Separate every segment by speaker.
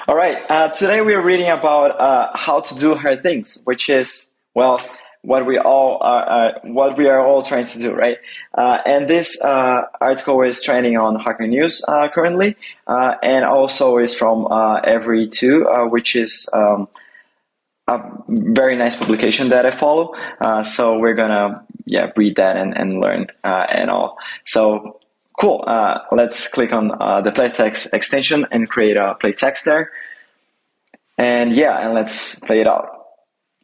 Speaker 1: All right. Today we are reading about how to do hard things, which is what we are all trying to do, right? And this article is trending on Hacker News currently, and also is from Every Two, which is a very nice publication that I follow. So we're gonna read that and learn and all. So cool. Let's click on the playtext extension and create a playtext there. And let's play it out.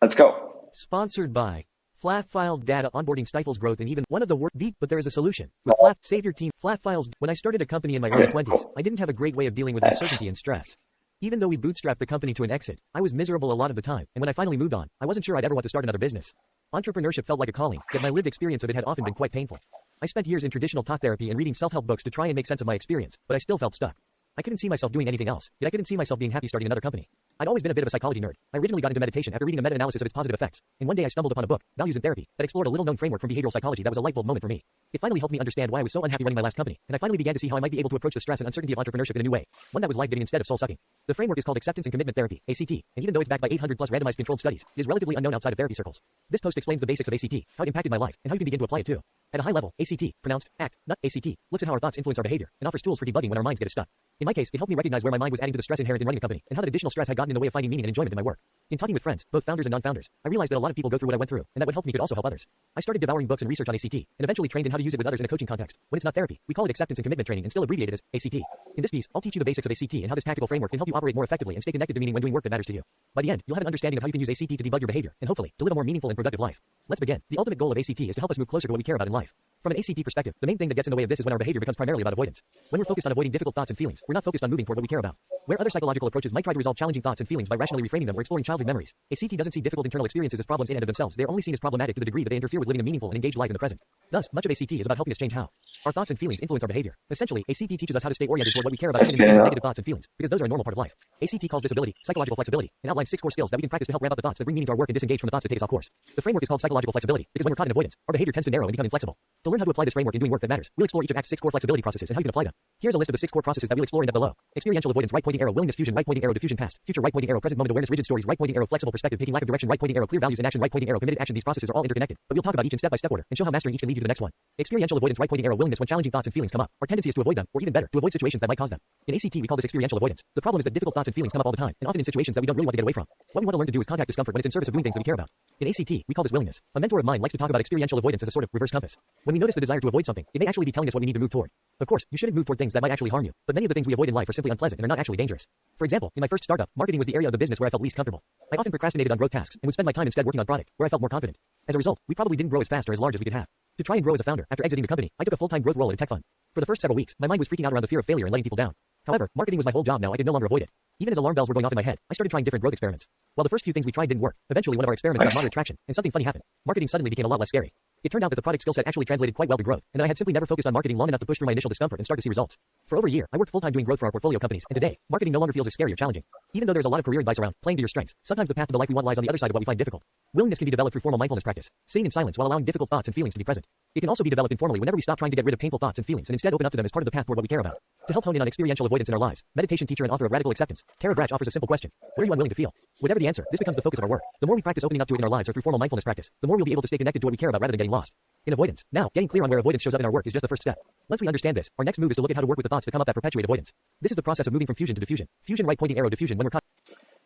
Speaker 1: Let's go.
Speaker 2: Sponsored by Flat File Data Onboarding stifles growth and even one of the worst beat, but there is a solution. With Flat, save your team. Flat Files. When I started a company in my early 20s, I didn't have a great way of dealing with uncertainty and stress. Even though we bootstrapped the company to an exit, I was miserable a lot of the time, and when I finally moved on, I wasn't sure I'd ever want to start another business. Entrepreneurship felt like a calling, yet my lived experience of it had often been quite painful. I spent years in traditional talk therapy and reading self-help books to try and make sense of my experience, but I still felt stuck. I couldn't see myself doing anything else, yet I couldn't see myself being happy starting another company. I'd always been a bit of a psychology nerd. I originally got into meditation after reading a meta-analysis of its positive effects, and one day I stumbled upon a book, Values in Therapy, that explored a little-known framework from behavioral psychology that was a light bulb moment for me. It finally helped me understand why I was so unhappy running my last company, and I finally began to see how I might be able to approach the stress and uncertainty of entrepreneurship in a new way, one that was life-giving instead of soul-sucking. The framework is called Acceptance and Commitment Therapy, ACT, and even though it's backed by 800-plus randomized controlled studies, it is relatively unknown outside of therapy circles. This post explains the basics of ACT, how it impacted my life, and how you can begin to apply it too. At a high level, ACT, pronounced ACT, not ACT, looks at how our thoughts influence our behavior, and offers tools for debugging when our minds get stuck. In my case, it helped me recognize where my mind was adding to the stress inherent in running a company, and how that additional stress had gotten in the way of finding meaning and enjoyment in my work. In talking with friends, both founders and non-founders, I realized that a lot of people go through what I went through, and that what helped me could also help others. I started devouring books and research on ACT, and eventually trained in how to use it with others in a coaching context. When it's not therapy, we call it acceptance and commitment training and still abbreviate it as ACT. In this piece, I'll teach you the basics of ACT and how this tactical framework can help you operate more effectively and stay connected to meaning when doing work that matters to you. By the end, you'll have an understanding of how you can use ACT to debug your behavior, and hopefully, to live a more meaningful and productive life. Let's begin. The ultimate goal of ACT is to help us move closer to what we care about in life. From an ACT perspective, the main thing that gets in the way of this is when our behavior becomes primarily about avoidance. When we're focused on avoiding difficult thoughts and feelings, we're not focused on moving toward what we care about. Where other psychological approaches might try to resolve challenging thoughts and feelings by rationally reframing them or exploring childhood memories, ACT doesn't see difficult internal experiences as problems in and of themselves. They are only seen as problematic to the degree that they interfere with living a meaningful and engaged life in the present. Thus, much of ACT is about helping us change how our thoughts and feelings influence our behavior. Essentially, ACT teaches us how to stay oriented toward what we care about even in the face of negative thoughts and feelings, because those are a normal part of life. ACT calls this ability psychological flexibility and outlines 6 core skills that we can practice to help ramp up the thoughts that bring meaning to our work and disengage from the thoughts that take us off course. The framework is called psychological flexibility because when we're caught in avoidance, our behavior tends to narrow and become inflexible. To learn how to apply this framework in doing work that matters, we'll explore each of ACT's 6 core flexibility processes and how you can apply them. Here's a list of the 6 core processes that we'll explore in depth below. Experiential avoidance, right pointing arrow, willingness fusion, right pointing arrow, diffusion past, future, right pointing arrow, present moment awareness, rigid stories, right pointing arrow, flexible perspective, taking lack of direction, right pointing arrow, clear values and action, right pointing arrow, committed action. These processes are all interconnected, but we'll talk about each in step-by-step order and show how mastering each can lead you to the next one. Experiential avoidance, right pointing arrow, willingness when challenging thoughts and feelings come up. Our tendency is to avoid them, or even better, to avoid situations that might cause them. In ACT, we call this experiential avoidance. The problem is that difficult thoughts and feelings come up all the time, and often in situations that we don't really want to get away from. What we want to learn to do is contact discomfort when it's in service of doing things that we care about. In ACT, we call this willingness. A mentor of mine likes to talk about experiential avoidance as a sort of reverse compass. When we notice the desire to avoid something, it may actually be telling us what we need to move toward. Of course, you shouldn't move toward things that might actually harm you, but many of the things we avoid in life are simply unpleasant and are not actually dangerous. For example, in my first startup, marketing was the area of the business where I felt least comfortable. I often procrastinated on growth tasks and would spend my time instead working on product, where I felt more confident. As a result, we probably didn't grow as fast or as large as we could have. To try and grow as a founder, after exiting the company, I took a full-time growth role at a tech fund. For the first several weeks, my mind was freaking out around the fear of failure and letting people down. However, marketing was my whole job now. I could no longer avoid it. Even as alarm bells were going off in my head, I started trying different growth experiments. While the first few things we tried didn't work, eventually one of our experiments got moderate traction, and something funny happened. Marketing suddenly became a lot less scary. It turned out that the product skill set actually translated quite well to growth, and that I had simply never focused on marketing long enough to push through my initial discomfort and start to see results. For over a year, I worked full-time doing growth for our portfolio companies, and today, marketing no longer feels as scary or challenging. Even though there's a lot of career advice around playing to your strengths, sometimes the path to the life we want lies on the other side of what we find difficult. Willingness can be developed through formal mindfulness practice, sitting in silence while allowing difficult thoughts and feelings to be present. It can also be developed informally whenever we stop trying to get rid of painful thoughts and feelings and instead open up to them as part of the path toward what we care about. To help hone in on experiential avoidance in our lives, meditation teacher and author of Radical Acceptance, Tara Brach offers a simple question. What are you unwilling to feel? Whatever the answer, this becomes the focus of our work. The more we practice opening up to it in our lives or through formal mindfulness practice, the more we'll be able to stay connected to what we care about rather than getting lost in avoidance. Now, getting clear on where avoidance shows up in our work is just the first step. Once we understand this, our next move is to look at how to work with the thoughts that come up that perpetuate avoidance. This is the process of moving from fusion to diffusion. Fusion, right pointing arrow, diffusion when we're caught.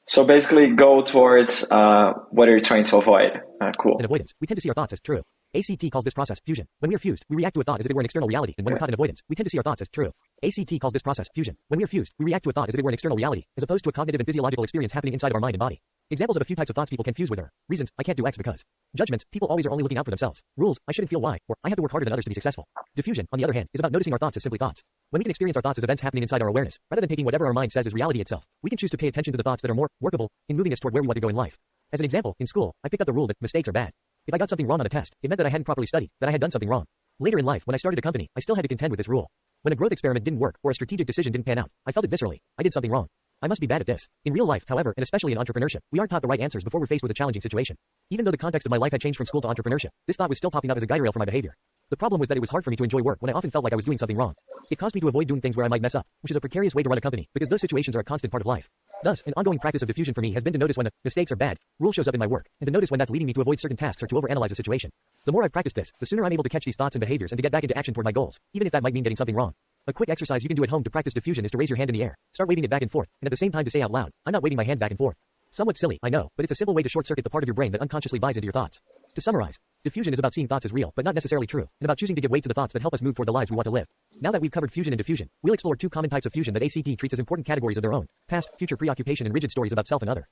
Speaker 1: So basically, go towards what you're trying to avoid. Cool.
Speaker 2: In avoidance, we tend to see our thoughts as true. ACT calls this process fusion. When we are fused, we react to a thought as if it were an external reality, and when we're caught in avoidance, we tend to see our thoughts as true. ACT calls this process fusion. When we are fused, we react to a thought as if it were an external reality, as opposed to a cognitive and physiological experience happening inside of our mind and body. Examples of a few types of thoughts people can fuse with are reasons, I can't do X because. Judgments, people always are only looking out for themselves. Rules, I shouldn't feel Y, or I have to work harder than others to be successful. Diffusion, on the other hand, is about noticing our thoughts as simply thoughts. When we can experience our thoughts as events happening inside our awareness, rather than taking whatever our mind says as reality itself, we can choose to pay attention to the thoughts that are more workable in moving us toward where we want to go in life. As an example, in school, I picked up the rule that mistakes are bad. If I got something wrong on a test, it meant that I hadn't properly studied, that I had done something wrong. Later in life, when I started a company, I still had to contend with this rule. When a growth experiment didn't work, or a strategic decision didn't pan out, I felt it viscerally. I did something wrong. I must be bad at this. In real life, however, and especially in entrepreneurship, we aren't taught the right answers before we're faced with a challenging situation. Even though the context of my life had changed from school to entrepreneurship, this thought was still popping up as a guide rail for my behavior. The problem was that it was hard for me to enjoy work when I often felt like I was doing something wrong. It caused me to avoid doing things where I might mess up, which is a precarious way to run a company, because those situations are a constant part of life. Thus, an ongoing practice of diffusion for me has been to notice when the mistakes are bad rule shows up in my work, and to notice when that's leading me to avoid certain tasks or to overanalyze a situation. The more I practice this, the sooner I'm able to catch these thoughts and behaviors and to get back into action toward my goals, even if that might mean getting something wrong. A quick exercise you can do at home to practice diffusion is to raise your hand in the air, start waving it back and forth, and at the same time to say out loud, I'm not waving my hand back and forth. Somewhat silly, I know, but it's a simple way to short-circuit the part of your brain that unconsciously buys into your thoughts. To summarize, diffusion is about seeing thoughts as real, but not necessarily true, and about choosing to give weight to the thoughts that help us move toward the lives we want to live. Now that we've covered fusion and diffusion, we'll explore two common types of fusion that ACT treats as important categories of their own: past, future preoccupation, and rigid stories about self and other.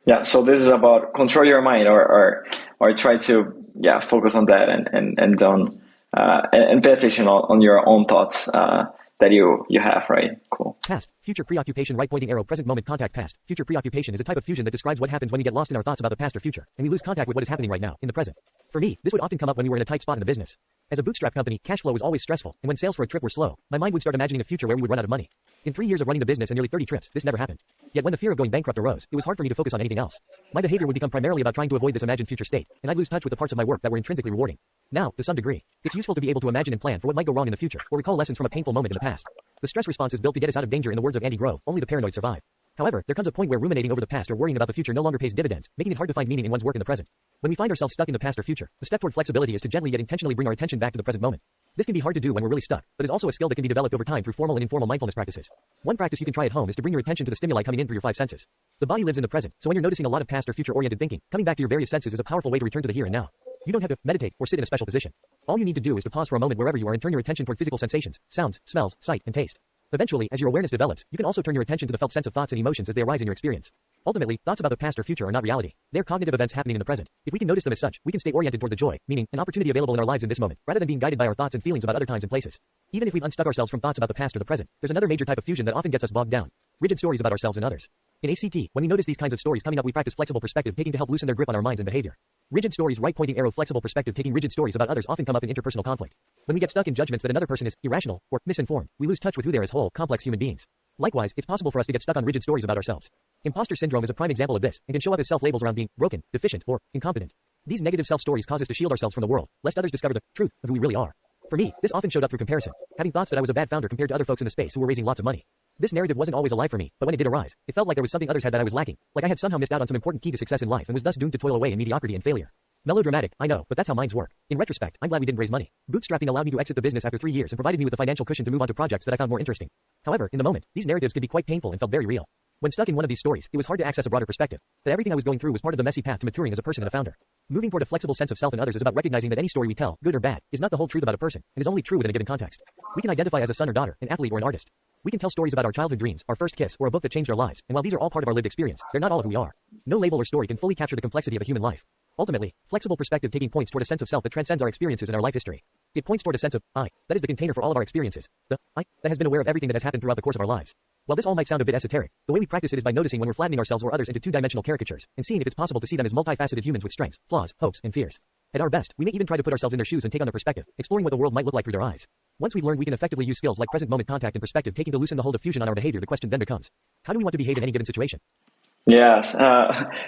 Speaker 1: Yeah, so this is about control your mind, or try to focus on that and don't and pay attention on your own thoughts that you have, right? Cool.
Speaker 2: Past, future preoccupation, right pointing arrow, present moment contact. Past, future preoccupation is a type of fusion that describes what happens when we get lost in our thoughts about the past or future, and we lose contact with what is happening right now, in the present. For me, this would often come up when we were in a tight spot in the business. As a bootstrap company, cash flow was always stressful, and when sales for a trip were slow, my mind would start imagining a future where we would run out of money. In 3 years of running the business and nearly 30 trips, this never happened. Yet when the fear of going bankrupt arose, it was hard for me to focus on anything else. My behavior would become primarily about trying to avoid this imagined future state, and I'd lose touch with the parts of my work that were intrinsically rewarding. Now, to some degree, it's useful to be able to imagine and plan for what might go wrong in the future, or recall lessons from a painful moment in the past. The stress response is built to get us out of danger. In the words of Andy Grove, only the paranoid survive. However, there comes a point where ruminating over the past or worrying about the future no longer pays dividends, making it hard to find meaning in one's work in the present. When we find ourselves stuck in the past or future, the step toward flexibility is to gently yet intentionally bring our attention back to the present moment. This can be hard to do when we're really stuck, but is also a skill that can be developed over time through formal and informal mindfulness practices. One practice you can try at home is to bring your attention to the stimuli coming in through your 5 senses. The body lives in the present, so when you're noticing a lot of past or future-oriented thinking, coming back to your various senses is a powerful way to return to the here and now. You don't have to meditate or sit in a special position. All you need to do is to pause for a moment wherever you are and turn your attention toward physical sensations, sounds, smells, sight, and taste. Eventually, as your awareness develops, you can also turn your attention to the felt sense of thoughts and emotions as they arise in your experience. Ultimately, thoughts about the past or future are not reality. They're cognitive events happening in the present. If we can notice them as such, we can stay oriented toward the joy, meaning, an opportunity available in our lives in this moment, rather than being guided by our thoughts and feelings about other times and places. Even if we've unstuck ourselves from thoughts about the past or the present, there's another major type of fusion that often gets us bogged down: rigid stories about ourselves and others. In ACT, when we notice these kinds of stories coming up, we practice flexible perspective taking to help loosen their grip on our minds and behavior. Rigid stories, right pointing arrow, flexible perspective taking. Rigid stories about others often come up in interpersonal conflict. When we get stuck in judgments that another person is irrational or misinformed, we lose touch with who they are as whole, complex human beings. Likewise, it's possible for us to get stuck on rigid stories about ourselves. Imposter syndrome is a prime example of this, and can show up as self-labels around being broken, deficient, or incompetent. These negative self-stories cause us to shield ourselves from the world, lest others discover the truth of who we really are. For me, this often showed up through comparison, having thoughts that I was a bad founder compared to other folks in the space who were raising lots of money. This narrative wasn't always alive for me, but when it did arise, it felt like there was something others had that I was lacking, like I had somehow missed out on some important key to success in life and was thus doomed to toil away in mediocrity and failure. Melodramatic, I know, but that's how minds work. In retrospect, I'm glad we didn't raise money. Bootstrapping allowed me to exit the business after 3 years and provided me with the financial cushion to move on to projects that I found more interesting. However, in the moment, these narratives can be quite painful and felt very real. When stuck in one of these stories, it was hard to access a broader perspective, that everything I was going through was part of the messy path to maturing as a person and a founder. Moving toward a flexible sense of self and others is about recognizing that any story we tell, good or bad, is not the whole truth about a person, and is only true within a given context. We can identify as a son or daughter, an athlete or an artist. We can tell stories about our childhood dreams, our first kiss, or a book that changed our lives, and while these are all part of our lived experience, they're not all of who we are. No label or story can fully capture the complexity of a human life. Ultimately, flexible perspective taking points toward a sense of self that transcends our experiences and our life history. It points toward a sense of I, that is the container for all of our experiences, the I, that has been aware of everything that has happened throughout the course of our lives. While this all might sound a bit esoteric, the way we practice it is by noticing when we're flattening ourselves or others into two-dimensional caricatures, and seeing if it's possible to see them as multifaceted humans with strengths, flaws, hopes, and fears. At our best, we may even try to put ourselves in their shoes and take on their perspective, exploring what the world might look like through their eyes. Once we've learned we can effectively use skills like present moment contact and perspective taking to loosen the hold of fusion on our behavior, the question then becomes, how do we want to behave in any given situation?
Speaker 1: Yes.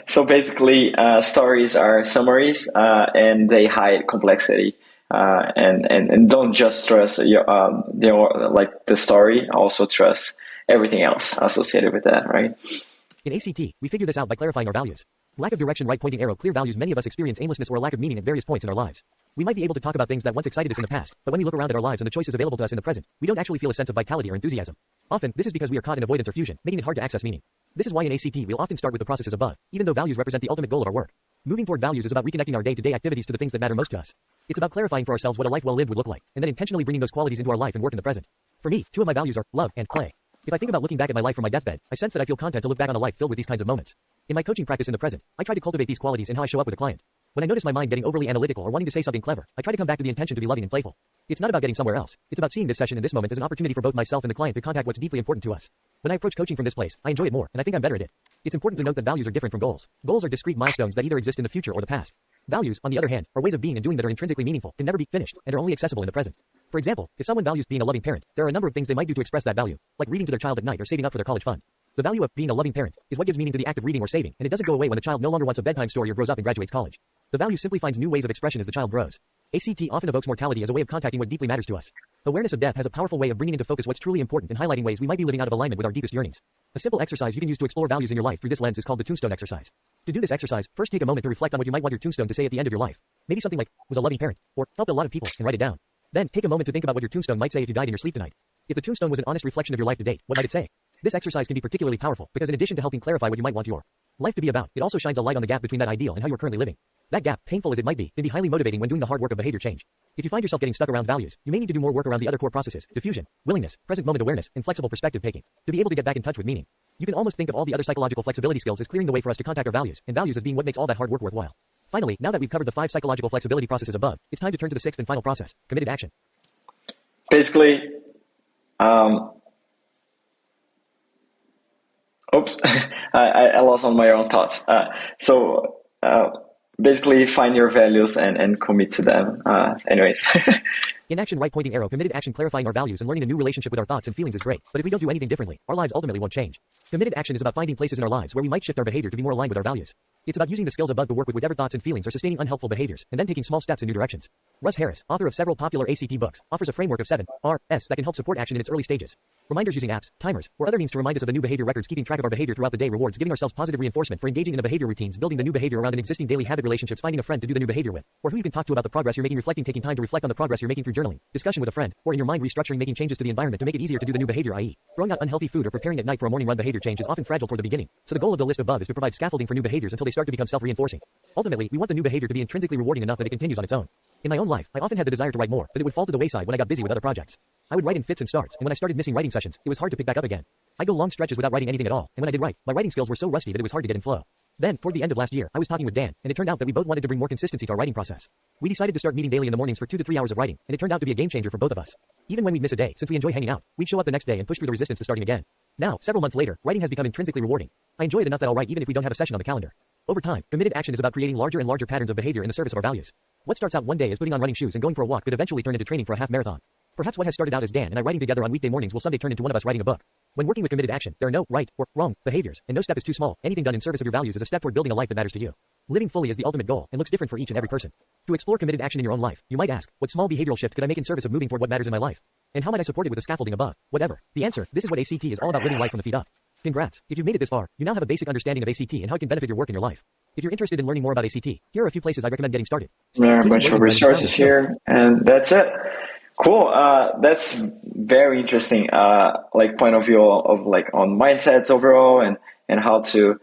Speaker 1: So basically, stories are summaries, and they hide complexity. And don't just trust like the story. Also trust everything else associated with that, right?
Speaker 2: In ACT, we figure this out by clarifying our values. Lack of direction, right pointing arrow, clear values. Many of us experience aimlessness or a lack of meaning at various points in our lives. We might be able to talk about things that once excited us in the past, but when we look around at our lives and the choices available to us in the present, we don't actually feel a sense of vitality or enthusiasm. Often, this is because we are caught in avoidance or fusion, making it hard to access meaning. This is why in ACT we'll often start with the processes above, even though values represent the ultimate goal of our work. Moving toward values is about reconnecting our day-to-day activities to the things that matter most to us. It's about clarifying for ourselves what a life well lived would look like, and then intentionally bringing those qualities into our life and work in the present. For me, 2 of my values are love and play. If I think about looking back at my life from my deathbed, I sense that I feel content to look back on a life filled with these kinds of moments. In my coaching practice in the present, I try to cultivate these qualities in how I show up with a client. When I notice my mind getting overly analytical or wanting to say something clever, I try to come back to the intention to be loving and playful. It's not about getting somewhere else. It's about seeing this session in this moment as an opportunity for both myself and the client to contact what's deeply important to us. When I approach coaching from this place, I enjoy it more, and I think I'm better at it. It's important to note that values are different from goals. Goals are discrete milestones that either exist in the future or the past. Values, on the other hand, are ways of being and doing that are intrinsically meaningful, can never be finished, and are only accessible in the present. For example, if someone values being a loving parent, there are a number of things they might do to express that value, like reading to their child at night or saving up for their college fund. The value of being a loving parent is what gives meaning to the act of reading or saving, and it doesn't go away when the child no longer wants a bedtime story or grows up and graduates college. The value simply finds new ways of expression as the child grows. ACT often evokes mortality as a way of contacting what deeply matters to us. Awareness of death has a powerful way of bringing into focus what's truly important and highlighting ways we might be living out of alignment with our deepest yearnings. A simple exercise you can use to explore values in your life through this lens is called the tombstone exercise. To do this exercise, first take a moment to reflect on what you might want your tombstone to say at the end of your life. Maybe something like, was a loving parent, or helped a lot of people, and write it down. Then, take a moment to think about what your tombstone might say if you died in your sleep tonight. If the tombstone was an honest reflection of your life to date, what might it say? This exercise can be particularly powerful because in addition to helping clarify what you might want your life to be about, it also shines a light on the gap between that ideal and how you're currently living. That gap, painful as it might be, can be highly motivating when doing the hard work of behavior change. If you find yourself getting stuck around values, you may need to do more work around the other core processes: diffusion, willingness, present moment awareness, and flexible perspective taking, to be able to get back in touch with meaning. You can almost think of all the other psychological flexibility skills as clearing the way for us to contact our values, and values as being what makes all that hard work worthwhile. Finally, now that we've covered the 5 psychological flexibility processes above, it's time to turn to the 6th and final process: committed action.
Speaker 1: Basically, oops, I lost on my own thoughts. Basically, find your values and commit to them. Anyways.
Speaker 2: In action, right pointing arrow, committed action, clarifying our values and learning a new relationship with our thoughts and feelings is great, but if we don't do anything differently, our lives ultimately won't change. Committed action is about finding places in our lives where we might shift our behavior to be more aligned with our values. It's about using the skills above to work with whatever thoughts and feelings are sustaining unhelpful behaviors, and then taking small steps in new directions. Russ Harris, author of several popular ACT books, offers a framework of 7 R's that can help support action in its early stages. Reminders using apps, timers, or other means to remind us of the new behavior records, keeping track of our behavior throughout the day, rewards, giving ourselves positive reinforcement for engaging in the behavior routines, building the new behavior around an existing daily habit, relationships, finding a friend to do the new behavior with, or who you can talk to about the progress you're making, reflecting, taking time to reflect on the progress you're making through journaling, discussion with a friend, or in your mind restructuring, making changes to the environment to make it easier to do the new behavior, i.e. throwing out unhealthy food or preparing at night for a morning run. Behavior change is often fragile toward the beginning, so the goal of the list above is to provide scaffolding for new behaviors until they start to become self-reinforcing. Ultimately, we want the new behavior to be intrinsically rewarding enough that it continues on its own. In my own life, I often had the desire to write more, but it would fall to the wayside when I got busy with other projects. I would write in fits and starts, and when I started missing writing sessions, it was hard to pick back up again. I'd go long stretches without writing anything at all, and when I did write, my writing skills were so rusty that it was hard to get in flow. Then, toward the end of last year, I was talking with Dan, and it turned out that we both wanted to bring more consistency to our writing process. We decided to start meeting daily in the mornings for 2 to 3 hours of writing, and it turned out to be a game changer for both of us. Even when we'd miss a day, since we enjoy hanging out, we'd show up the next day and push through the resistance to starting again. Now, several months later, writing has become intrinsically rewarding. I enjoy it enough that I'll write even if we don't have a session on the calendar. Over time, committed action is about creating larger and larger patterns of behavior in the service of our values. What starts out one day as putting on running shoes and going for a walk could eventually turn into training for a half marathon. Perhaps what has started out as Dan and I writing together on weekday mornings will someday turn into one of us writing a book. When working with committed action, there are no right or wrong behaviors, and no step is too small. Anything done in service of your values is a step toward building a life that matters to you. Living fully is the ultimate goal and looks different for each and every person. To explore committed action in your own life, you might ask, what small behavioral shift could I make in service of moving toward what matters in my life? And how might I support it with the scaffolding above? Whatever. The answer, this is what ACT is all about: living life from the feet up. Congrats. If you've made it this far, you now have a basic understanding of ACT and how it can benefit your work and your life. If you're interested in learning more about ACT, here are a few places I recommend getting started.
Speaker 1: There are a bunch of resources here, and that's it. Cool. That's very interesting. Like point of view of like on mindsets overall and how to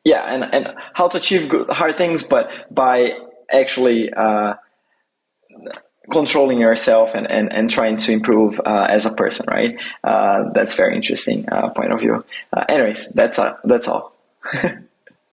Speaker 1: and how to achieve good, hard things, but by actually controlling yourself and trying to improve as a person, right? That's very interesting point of view. Anyways, that's all.